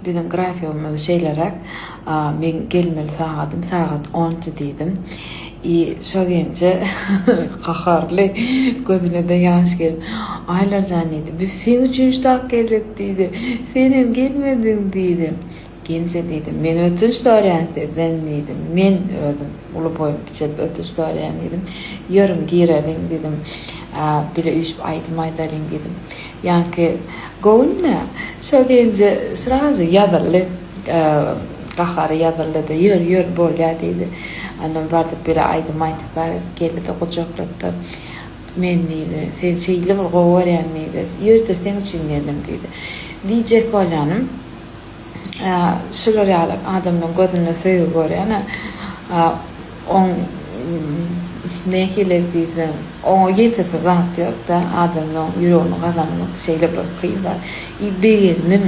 bizim grafiğimiz şeylerek men gelmeli saat 10 diýdim. Şo gence kaharlı gözüne de yaş gelip aylarcan idi. Biz sen üçüncü tak geldik diýdi. Sen hem gelmedin diýdi. Gence diýdim. Men ötünç soraýan diýdim. Men ödüm. Ulu boyum kiçilip ötünç soraýan diýdim. Ýörüm girelim diýdim. Bile üç aýdym diýdim. Ýanky gowunna şo gence sırası ýadyrly kahary ýadyrly da ýör bolýar diýdi. Anam bardyk bile aýdym geldi de gojoklatdy. Men diýdi, sen şeýle bir gowaryan diýdi. Ýörje sen üçin geldim diýdi. Diýjek bolanym şular ýaly adamyň gözüne söýüp görýän on mehile diýdim. O ýetese zat ýok da adamyň ýüregini gazanmak şeýle bir kynda. Beýendim.